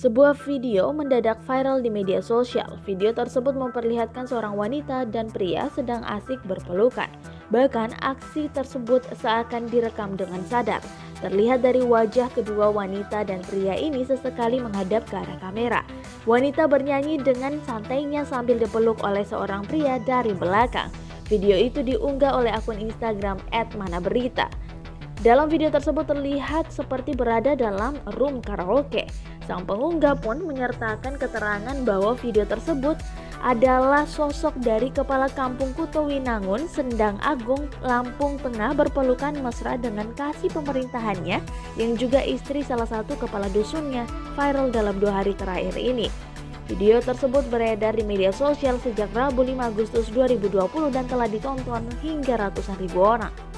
Sebuah video mendadak viral di media sosial. Video tersebut memperlihatkan seorang wanita dan pria sedang asik berpelukan. Bahkan aksi tersebut seakan direkam dengan sadar. Terlihat dari wajah kedua wanita dan pria ini sesekali menghadap ke arah kamera. Wanita bernyanyi dengan santainya sambil dipeluk oleh seorang pria dari belakang. Video itu diunggah oleh akun Instagram @manaberita. Dalam video tersebut terlihat seperti berada dalam room karaoke. Sang pengunggah pun menyertakan keterangan bahwa video tersebut adalah sosok dari Kepala Kampung Kutowinangun, Sendang Agung, Lampung Tengah berpelukan mesra dengan kasih pemerintahannya yang juga istri salah satu kepala dusunnya, viral dalam 2 hari terakhir ini. Video tersebut beredar di media sosial sejak Rabu 5 Agustus 2020 dan telah ditonton hingga ratusan ribu orang.